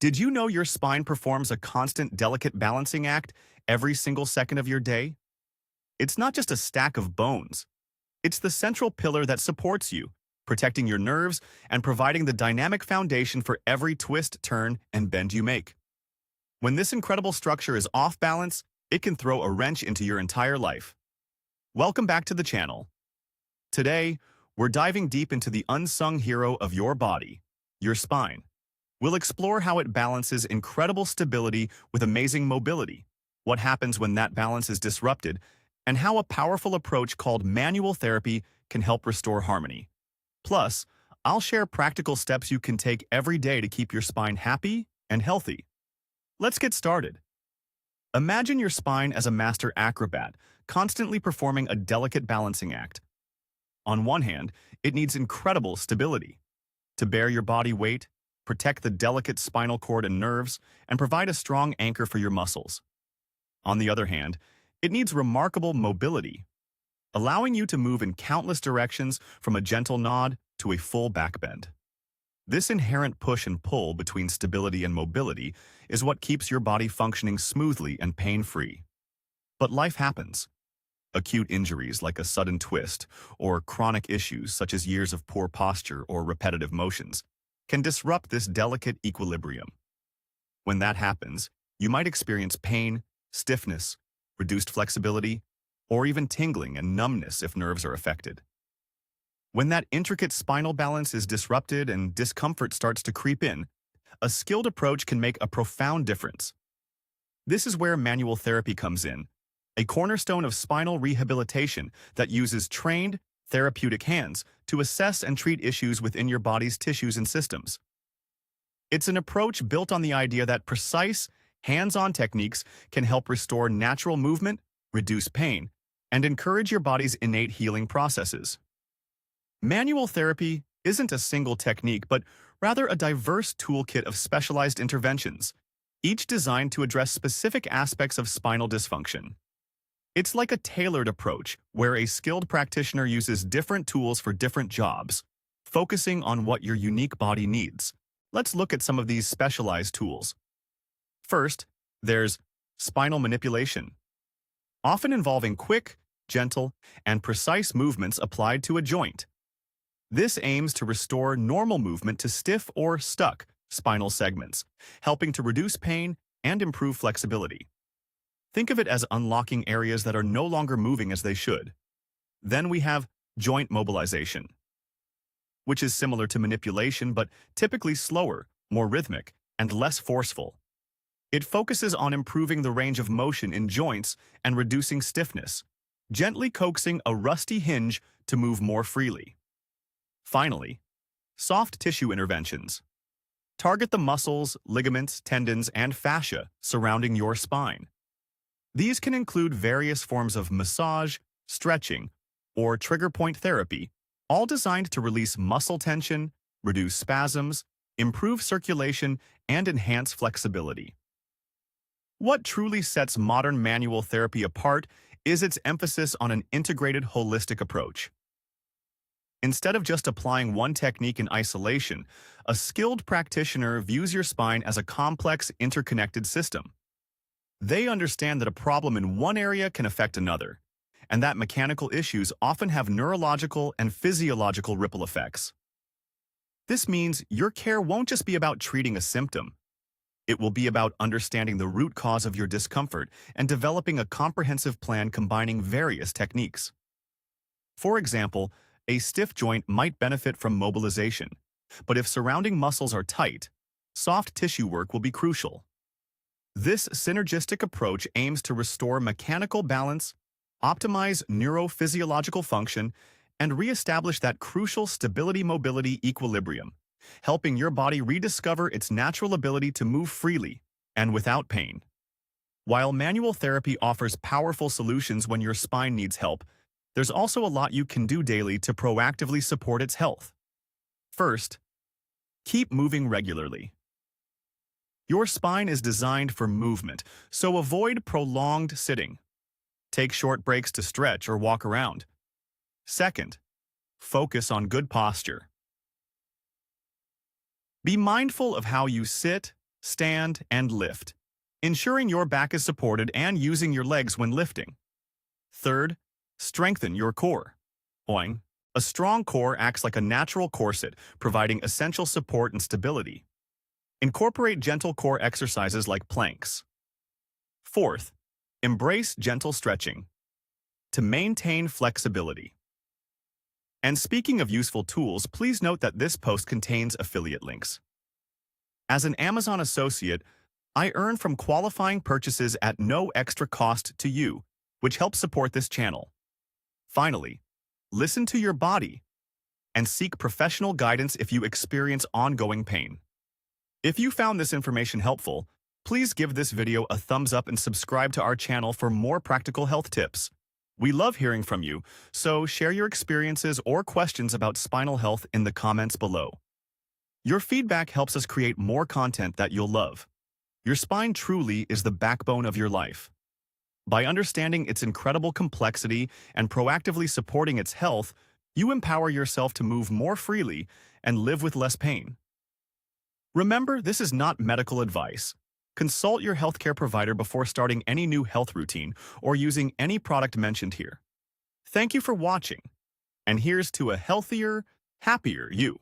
Did you know your spine performs a constant, delicate balancing act every single second of your day? It's not just a stack of bones. It's the central pillar that supports you, protecting your nerves and providing the dynamic foundation for every twist, turn, and bend you make. When this incredible structure is off balance, it can throw a wrench into your entire life. Welcome back to the channel. Today, we're diving deep into the unsung hero of your body, your spine. We'll explore how it balances incredible stability with amazing mobility, what happens when that balance is disrupted, and how a powerful approach called manual therapy can help restore harmony. Plus, I'll share practical steps you can take every day to keep your spine happy and healthy. Let's get started. Imagine your spine as a master acrobat, constantly performing a delicate balancing act. On one hand, it needs incredible stability to bear your body weight, protect the delicate spinal cord and nerves, and provide a strong anchor for your muscles. On the other hand, it needs remarkable mobility, allowing you to move in countless directions from a gentle nod to a full backbend. This inherent push and pull between stability and mobility is what keeps your body functioning smoothly and pain-free. But life happens. Acute injuries like a sudden twist or chronic issues such as years of poor posture or repetitive motions can disrupt this delicate equilibrium. When that happens, you might experience pain, stiffness, reduced flexibility, or even tingling and numbness if nerves are affected. When that intricate spinal balance is disrupted and discomfort starts to creep in, a skilled approach can make a profound difference. This is where manual therapy comes in, a cornerstone of spinal rehabilitation that uses trained, therapeutic hands to assess and treat issues within your body's tissues and systems. It's an approach built on the idea that precise, hands-on techniques can help restore natural movement, reduce pain, and encourage your body's innate healing processes. Manual therapy isn't a single technique, but rather a diverse toolkit of specialized interventions, each designed to address specific aspects of spinal dysfunction. It's like a tailored approach where a skilled practitioner uses different tools for different jobs, focusing on what your unique body needs. Let's look at some of these specialized tools. First, there's spinal manipulation, often involving quick, gentle, and precise movements applied to a joint. This aims to restore normal movement to stiff or stuck spinal segments, helping to reduce pain and improve flexibility. Think of it as unlocking areas that are no longer moving as they should. Then we have joint mobilization, which is similar to manipulation but typically slower, more rhythmic, and less forceful. It focuses on improving the range of motion in joints and reducing stiffness, gently coaxing a rusty hinge to move more freely. Finally, soft tissue interventions. Target the muscles, ligaments, tendons, and fascia surrounding your spine. These can include various forms of massage, stretching, or trigger point therapy, all designed to release muscle tension, reduce spasms, improve circulation, and enhance flexibility. What truly sets modern manual therapy apart is its emphasis on an integrated, holistic approach. Instead of just applying one technique in isolation, a skilled practitioner views your spine as a complex, interconnected system. They understand that a problem in one area can affect another, and that mechanical issues often have neurological and physiological ripple effects. This means your care won't just be about treating a symptom. It will be about understanding the root cause of your discomfort and developing a comprehensive plan combining various techniques. For example, a stiff joint might benefit from mobilization, but if surrounding muscles are tight, soft tissue work will be crucial. This synergistic approach aims to restore mechanical balance, optimize neurophysiological function, and reestablish that crucial stability-mobility equilibrium, helping your body rediscover its natural ability to move freely and without pain. While manual therapy offers powerful solutions when your spine needs help, there's also a lot you can do daily to proactively support its health. First, keep moving regularly. Your spine is designed for movement, so avoid prolonged sitting. Take short breaks to stretch or walk around. Second, focus on good posture. Be mindful of how you sit, stand, and lift, ensuring your back is supported and using your legs when lifting. Third, strengthen your core. Oing. A strong core acts like a natural corset, providing essential support and stability. Incorporate gentle core exercises like planks. Fourth, embrace gentle stretching to maintain flexibility. And speaking of useful tools, please note that this post contains affiliate links. As an Amazon associate, I earn from qualifying purchases at no extra cost to you, which helps support this channel. Finally, listen to your body and seek professional guidance if you experience ongoing pain. If you found this information helpful, please give this video a thumbs up and subscribe to our channel for more practical health tips. We love hearing from you, so share your experiences or questions about spinal health in the comments below. Your feedback helps us create more content that you'll love. Your spine truly is the backbone of your life. By understanding its incredible complexity and proactively supporting its health, you empower yourself to move more freely and live with less pain. Remember, this is not medical advice. Consult your healthcare provider before starting any new health routine or using any product mentioned here. Thank you for watching, and here's to a healthier, happier you.